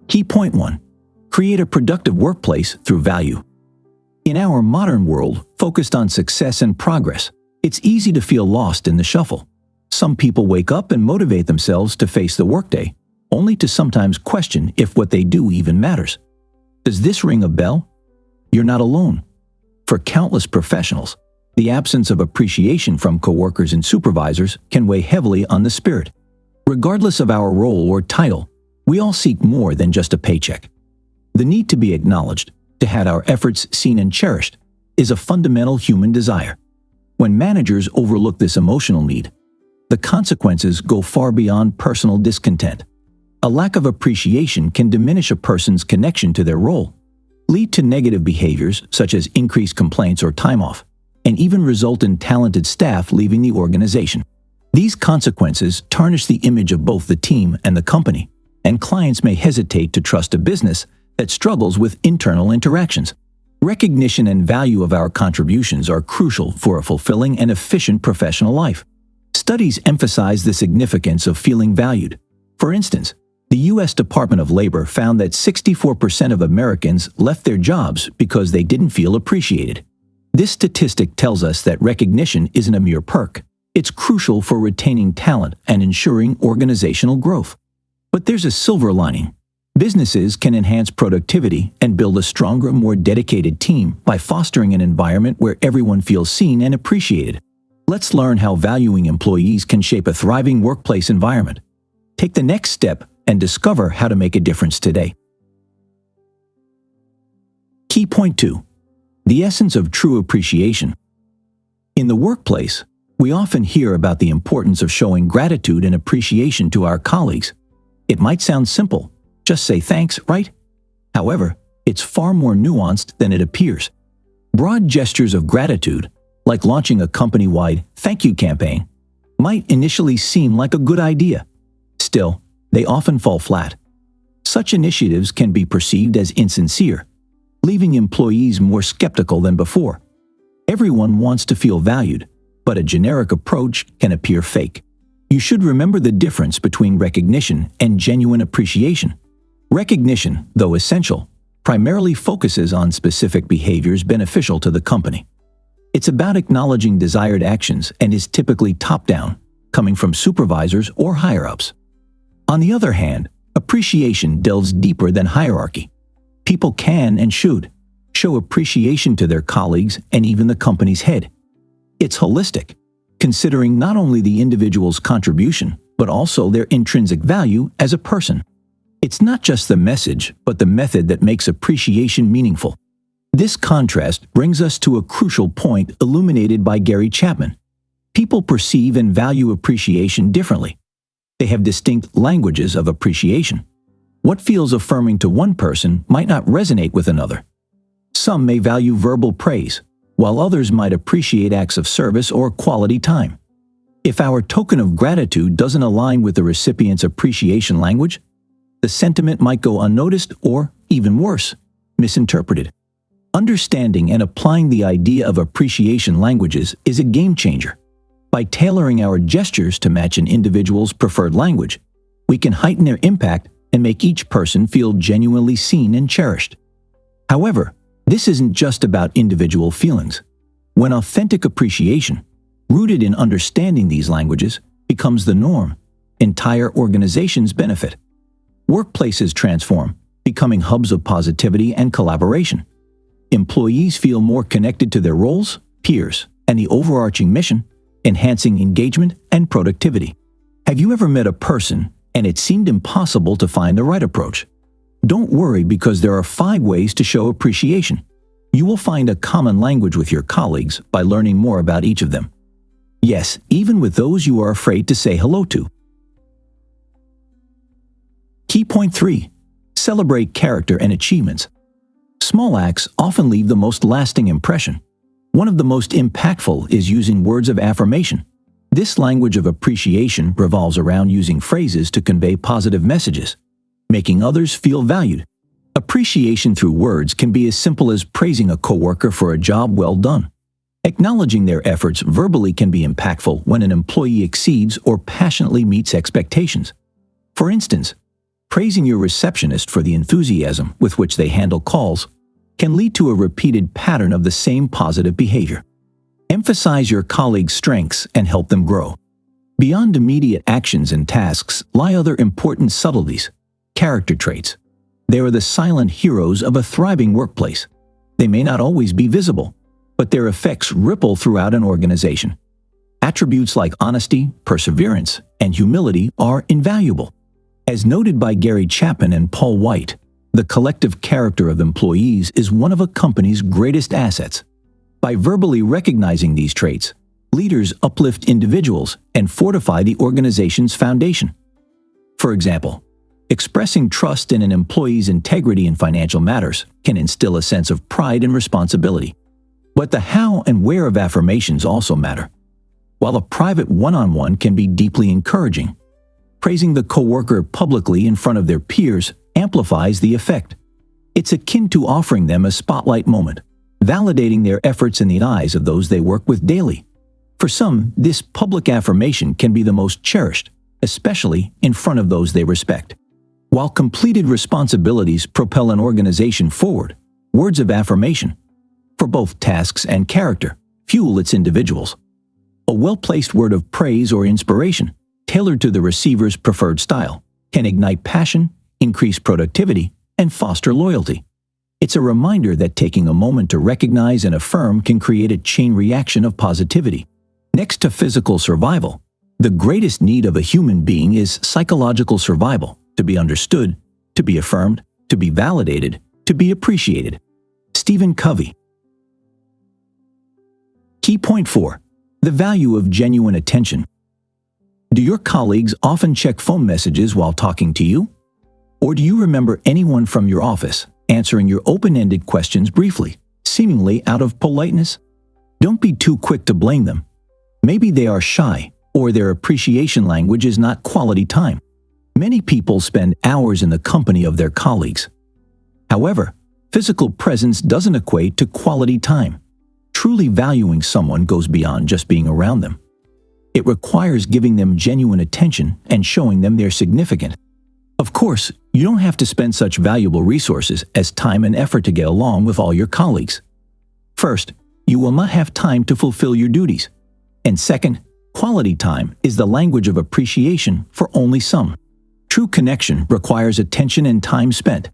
Key point 1. Create a productive workplace through value. In our modern world, focused on success and progress, it's easy to feel lost in the shuffle. Some people wake up and motivate themselves to face the workday, only to sometimes question if what they do even matters. Does this ring a bell? You're not alone. For countless professionals, the absence of appreciation from coworkers and supervisors can weigh heavily on the spirit. Regardless of our role or title, we all seek more than just a paycheck. The need to be acknowledged, to have our efforts seen and cherished, is a fundamental human desire. When managers overlook this emotional need, the consequences go far beyond personal discontent. A lack of appreciation can diminish a person's connection to their role, lead to negative behaviors such as increased complaints or time off, and even result in talented staff leaving the organization. These consequences tarnish the image of both the team and the company, and clients may hesitate to trust a business that struggles with internal interactions. Recognition and value of our contributions are crucial for a fulfilling and efficient professional life. Studies emphasize the significance of feeling valued. For instance, the U.S. Department of Labor found that 64% of Americans left their jobs because they didn't feel appreciated. This statistic tells us that recognition isn't a mere perk. It's crucial for retaining talent and ensuring organizational growth. But there's a silver lining. Businesses can enhance productivity and build a stronger, more dedicated team by fostering an environment where everyone feels seen and appreciated. Let's learn how valuing employees can shape a thriving workplace environment. Take the next step and discover how to make a difference today. Key point 2. The essence of true appreciation. In the workplace, we often hear about the importance of showing gratitude and appreciation to our colleagues. It might sound simple. Just say thanks, right? However, it's far more nuanced than it appears. Broad gestures of gratitude, like launching a company-wide thank you campaign, might initially seem like a good idea. Still, they often fall flat. Such initiatives can be perceived as insincere, leaving employees more skeptical than before. Everyone wants to feel valued, but a generic approach can appear fake. You should remember the difference between recognition and genuine appreciation. Recognition, though essential, primarily focuses on specific behaviors beneficial to the company. It's about acknowledging desired actions and is typically top-down, coming from supervisors or higher-ups. On the other hand, appreciation delves deeper than hierarchy. People can and should show appreciation to their colleagues and even the company's head. It's holistic, considering not only the individual's contribution, but also their intrinsic value as a person. It's not just the message, but the method that makes appreciation meaningful. This contrast brings us to a crucial point illuminated by Gary Chapman. People perceive and value appreciation differently. They have distinct languages of appreciation. What feels affirming to one person might not resonate with another. Some may value verbal praise, while others might appreciate acts of service or quality time. If our token of gratitude doesn't align with the recipient's appreciation language, the sentiment might go unnoticed or, even worse, misinterpreted. Understanding and applying the idea of appreciation languages is a game changer. By tailoring our gestures to match an individual's preferred language, we can heighten their impact and make each person feel genuinely seen and cherished. However, this isn't just about individual feelings. When authentic appreciation, rooted in understanding these languages, becomes the norm, entire organizations benefit. Workplaces transform, becoming hubs of positivity and collaboration. Employees feel more connected to their roles, peers, and the overarching mission, enhancing engagement and productivity. Have you ever met a person and it seemed impossible to find the right approach? Don't worry, because there are 5 ways to show appreciation. You will find a common language with your colleagues by learning more about each of them. Yes, even with those you are afraid to say hello to. Key point 3. Celebrate character and achievements. Small acts often leave the most lasting impression. One of the most impactful is using words of affirmation. This language of appreciation revolves around using phrases to convey positive messages, making others feel valued. Appreciation through words can be as simple as praising a coworker for a job well done. Acknowledging their efforts verbally can be impactful when an employee exceeds or passionately meets expectations. For instance, Praising your receptionist for the enthusiasm with which they handle calls can lead to a repeated pattern of the same positive behavior. Emphasize your colleagues' strengths and help them grow. Beyond immediate actions and tasks lie other important subtleties, character traits. They are the silent heroes of a thriving workplace. They may not always be visible, but their effects ripple throughout an organization. Attributes like honesty, perseverance, and humility are invaluable. As noted by Gary Chapman and Paul White, the collective character of employees is one of a company's greatest assets. By verbally recognizing these traits, leaders uplift individuals and fortify the organization's foundation. For example, expressing trust in an employee's integrity in financial matters can instill a sense of pride and responsibility. But the how and where of affirmations also matter. While a private one-on-one can be deeply encouraging, praising the coworker publicly in front of their peers amplifies the effect. It's akin to offering them a spotlight moment, validating their efforts in the eyes of those they work with daily. For some, this public affirmation can be the most cherished, especially in front of those they respect. While completed responsibilities propel an organization forward, words of affirmation, for both tasks and character, fuel its individuals. A well-placed word of praise or inspiration, tailored to the receiver's preferred style, can ignite passion, increase productivity, and foster loyalty. It's a reminder that taking a moment to recognize and affirm can create a chain reaction of positivity. Next to physical survival, the greatest need of a human being is psychological survival, to be understood, to be affirmed, to be validated, to be appreciated. Stephen Covey. Key point 4. The value of genuine attention. Do your colleagues often check phone messages while talking to you? Or do you remember anyone from your office answering your open-ended questions briefly, seemingly out of politeness? Don't be too quick to blame them. Maybe they are shy, or their appreciation language is not quality time. Many people spend hours in the company of their colleagues. However, physical presence doesn't equate to quality time. Truly valuing someone goes beyond just being around them. It requires giving them genuine attention and showing them they're significant. Of course, you don't have to spend such valuable resources as time and effort to get along with all your colleagues. First, you will not have time to fulfill your duties. And second, quality time is the language of appreciation for only some. True connection requires attention and time spent.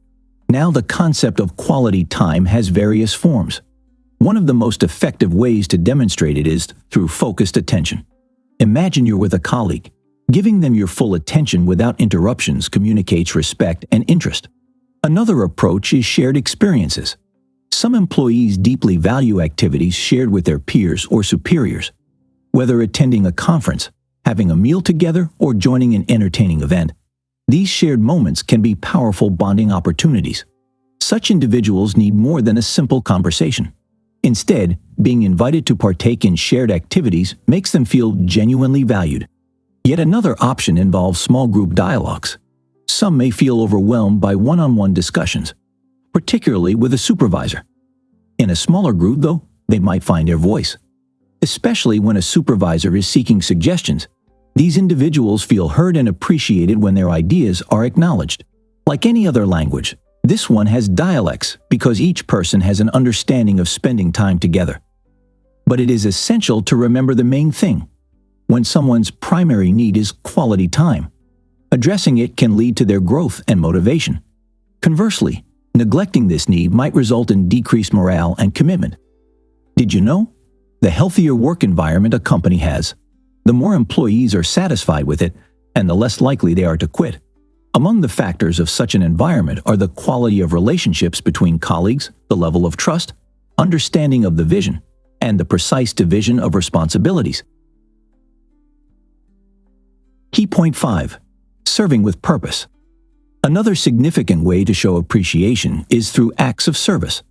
Now the concept of quality time has various forms. One of the most effective ways to demonstrate it is through focused attention. Imagine you're with a colleague. Giving them your full attention without interruptions communicates respect and interest. Another approach is shared experiences. Some employees deeply value activities shared with their peers or superiors. Whether attending a conference, having a meal together, or joining an entertaining event, these shared moments can be powerful bonding opportunities. Such individuals need more than a simple conversation. Instead, being invited to partake in shared activities makes them feel genuinely valued. Yet another option involves small group dialogues. Some may feel overwhelmed by one-on-one discussions, particularly with a supervisor. In a smaller group, though, they might find their voice. Especially when a supervisor is seeking suggestions, these individuals feel heard and appreciated when their ideas are acknowledged. Like any other language, this one has dialects because each person has an understanding of spending time together. But it is essential to remember the main thing. When someone's primary need is quality time, addressing it can lead to their growth and motivation. Conversely, neglecting this need might result in decreased morale and commitment. Did you know? The healthier work environment a company has, the more employees are satisfied with it and the less likely they are to quit. Among the factors of such an environment are the quality of relationships between colleagues, the level of trust, understanding of the vision, and the precise division of responsibilities. Key point 5. Serving with purpose. Another significant way to show appreciation is through acts of service.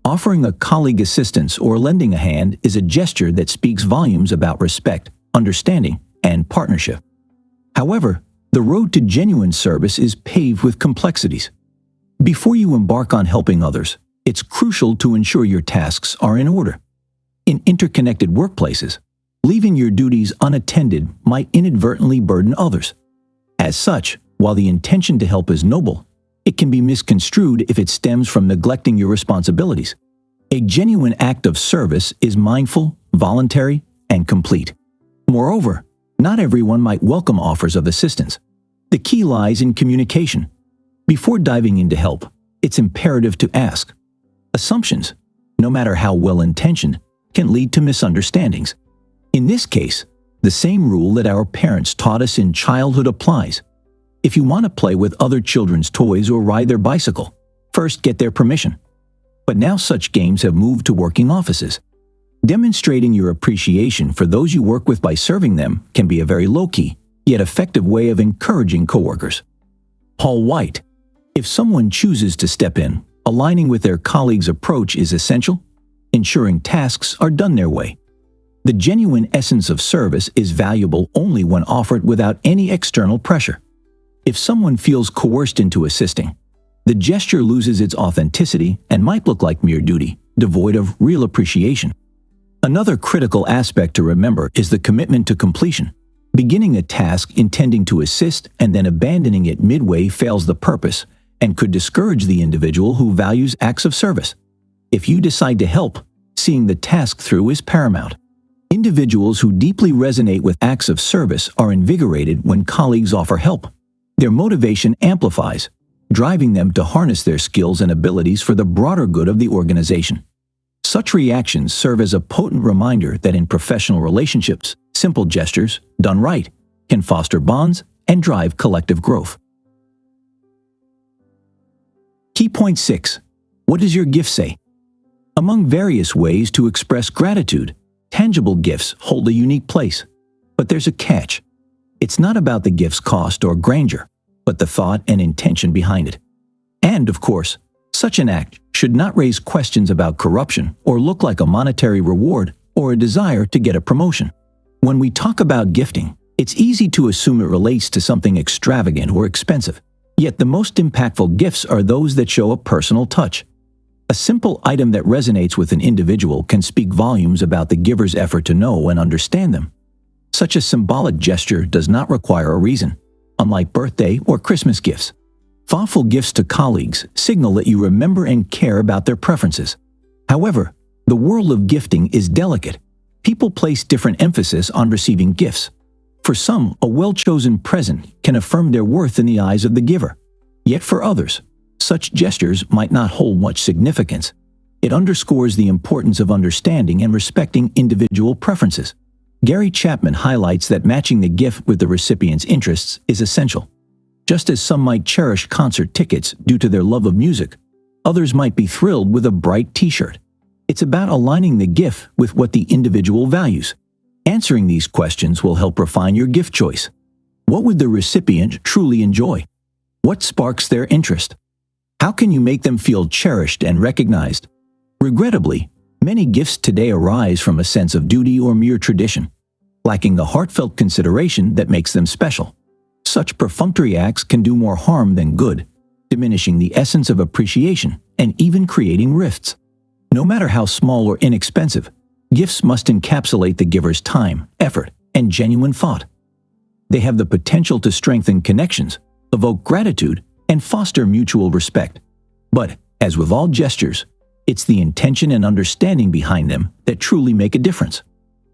Offering a colleague assistance or lending a hand is a gesture that speaks volumes about respect, understanding, and partnership. However, the road to genuine service is paved with complexities. Before you embark on helping others, it's crucial to ensure your tasks are in order. In interconnected workplaces, leaving your duties unattended might inadvertently burden others. As such, While the intention to help is noble, it can be misconstrued if it stems from neglecting your responsibilities. A genuine act of service is mindful, voluntary, and complete. Moreover, not everyone might welcome offers of assistance. The key lies in communication. Before diving into help, it's imperative to ask. Assumptions, no matter how well-intentioned, can lead to misunderstandings. In this case, the same rule that our parents taught us in childhood applies. If you want to play with other children's toys or ride their bicycle, first get their permission. But now such games have moved to working offices. Demonstrating your appreciation for those you work with by serving them can be a very low-key, yet effective way of encouraging coworkers. Paul White: if someone chooses to step in, aligning with their colleagues' approach is essential, ensuring tasks are done their way. The genuine essence of service is valuable only when offered without any external pressure. If someone feels coerced into assisting, the gesture loses its authenticity and might look like mere duty, devoid of real appreciation. Another critical aspect to remember is the commitment to completion. Beginning a task intending to assist and then abandoning it midway fails the purpose and could discourage the individual who values acts of service. If you decide to help, seeing the task through is paramount. Individuals who deeply resonate with acts of service are invigorated when colleagues offer help. Their motivation amplifies, driving them to harness their skills and abilities for the broader good of the organization. Such reactions serve as a potent reminder that in professional relationships, simple gestures, done right, can foster bonds and drive collective growth. Key point 6. What does your gift say? Among various ways to express gratitude, tangible gifts hold a unique place. But there's a catch. It's not about the gift's cost or grandeur, but the thought and intention behind it. And, of course, such an act should not raise questions about corruption or look like a monetary reward or a desire to get a promotion. When we talk about gifting, it's easy to assume it relates to something extravagant or expensive. Yet the most impactful gifts are those that show a personal touch. A simple item that resonates with an individual can speak volumes about the giver's effort to know and understand them. Such a symbolic gesture does not require a reason, unlike birthday or Christmas gifts. Thoughtful gifts to colleagues signal that you remember and care about their preferences. However, the world of gifting is delicate. People place different emphasis on receiving gifts. For some, a well-chosen present can affirm their worth in the eyes of the giver. Yet for others, such gestures might not hold much significance. It underscores the importance of understanding and respecting individual preferences. Gary Chapman highlights that matching the gift with the recipient's interests is essential. Just as some might cherish concert tickets due to their love of music, others might be thrilled with a bright t-shirt. It's about aligning the gift with what the individual values. Answering these questions will help refine your gift choice. What would the recipient truly enjoy? What sparks their interest? How can you make them feel cherished and recognized? Regrettably, many gifts today arise from a sense of duty or mere tradition, lacking the heartfelt consideration that makes them special. Such perfunctory acts can do more harm than good, diminishing the essence of appreciation and even creating rifts. No matter how small or inexpensive, gifts must encapsulate the giver's time, effort, and genuine thought. They have the potential to strengthen connections, evoke gratitude, and foster mutual respect. But, as with all gestures, it's the intention and understanding behind them that truly make a difference.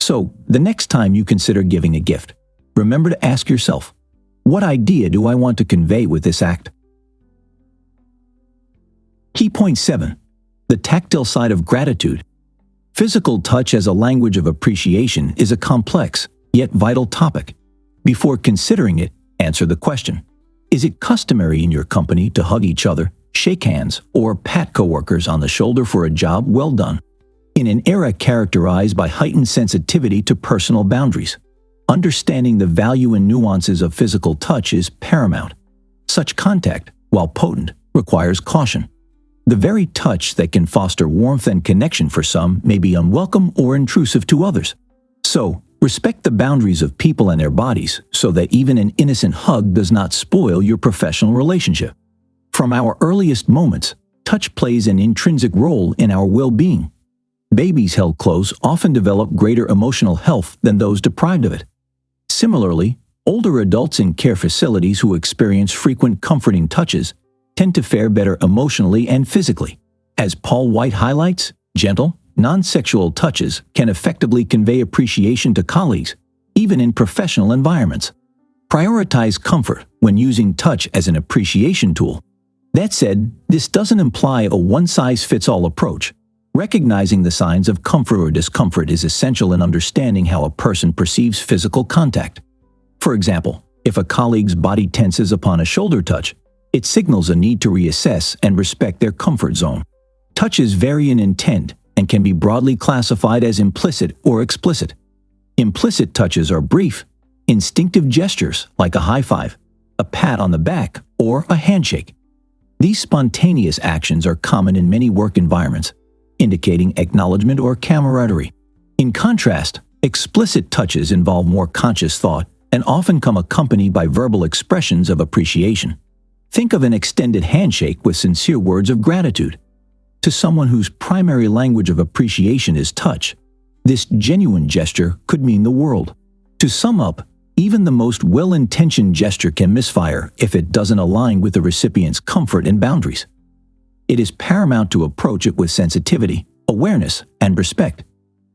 So, the next time you consider giving a gift, remember to ask yourself, what idea do I want to convey with this act? Key point 7. The tactile side of gratitude. Physical touch as a language of appreciation is a complex, yet vital topic. Before considering it, answer the question. Is it customary in your company to hug each other, shake hands, or pat coworkers on the shoulder for a job well done? In an era characterized by heightened sensitivity to personal boundaries, understanding the value and nuances of physical touch is paramount. Such contact, while potent, requires caution. The very touch that can foster warmth and connection for some may be unwelcome or intrusive to others. So, respect the boundaries of people and their bodies so that even an innocent hug does not spoil your professional relationship. From our earliest moments, touch plays an intrinsic role in our well-being. Babies held close often develop greater emotional health than those deprived of it. Similarly, Older adults in care facilities who experience frequent comforting touches tend to fare better emotionally and physically. As Paul White highlights, gentle, non-sexual touches can effectively convey appreciation to colleagues, even in professional environments. Prioritize comfort when using touch as an appreciation tool. That said, this doesn't imply a one-size-fits-all approach. Recognizing the signs of comfort or discomfort is essential in understanding how a person perceives physical contact. For example, if a colleague's body tenses upon a shoulder touch, it signals a need to reassess and respect their comfort zone. Touches vary in intent and can be broadly classified as implicit or explicit. Implicit touches are brief, instinctive gestures like a high five, a pat on the back, or a handshake. These spontaneous actions are common in many work environments, indicating acknowledgement or camaraderie. In contrast, explicit touches involve more conscious thought and often come accompanied by verbal expressions of appreciation. Think of an extended handshake with sincere words of gratitude. To someone whose primary language of appreciation is touch, this genuine gesture could mean the world. To sum up, even the most well-intentioned gesture can misfire if it doesn't align with the recipient's comfort and boundaries. It is paramount to approach it with sensitivity, awareness, and respect.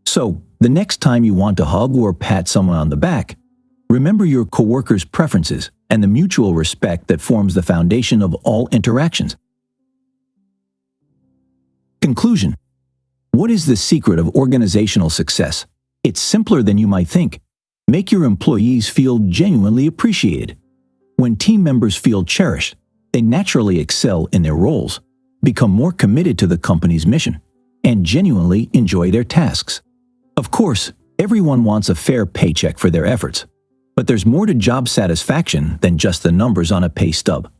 So, the next time you want to hug or pat someone on the back, remember your coworkers' preferences and the mutual respect that forms the foundation of all interactions. Conclusion. What is the secret of organizational success? It's simpler than you might think. Make your employees feel genuinely appreciated. When team members feel cherished, they naturally excel in their roles, become more committed to the company's mission, and genuinely enjoy their tasks. Of course, everyone wants a fair paycheck for their efforts, but there's more to job satisfaction than just the numbers on a pay stub.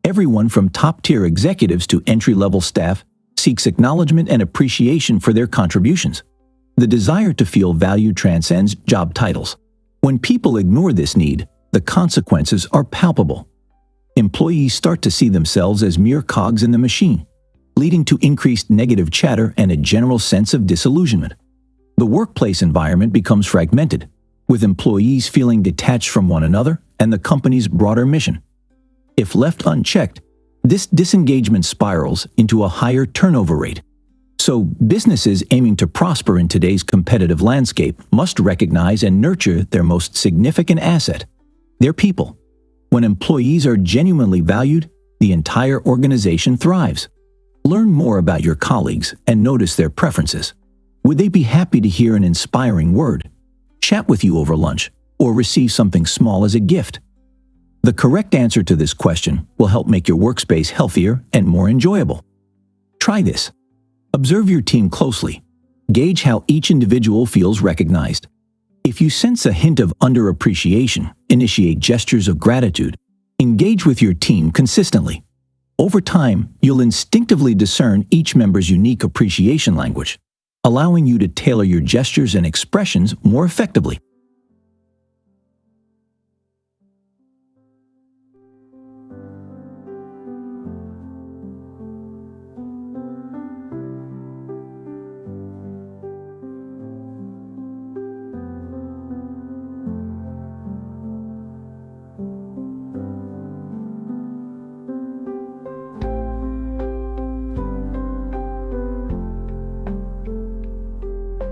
Everyone from top-tier executives to entry-level staff seeks acknowledgement and appreciation for their contributions. The desire to feel valued transcends job titles. When people ignore this need, the consequences are palpable. Employees start to see themselves as mere cogs in the machine, leading to increased negative chatter and a general sense of disillusionment. The workplace environment becomes fragmented, with employees feeling detached from one another and the company's broader mission. If left unchecked, this disengagement spirals into a higher turnover rate. So, businesses aiming to prosper in today's competitive landscape must recognize and nurture their most significant asset, their people. When employees are genuinely valued, the entire organization thrives. Learn more about your colleagues and notice their preferences. Would they be happy to hear an inspiring word, chat with you over lunch, or receive something small as a gift? The correct answer to this question will help make your workspace healthier and more enjoyable. Try this. Observe your team closely. Gauge how each individual feels recognized. If you sense a hint of underappreciation, initiate gestures of gratitude. Engage with your team consistently. Over time, you'll instinctively discern each member's unique appreciation language, allowing you to tailor your gestures and expressions more effectively.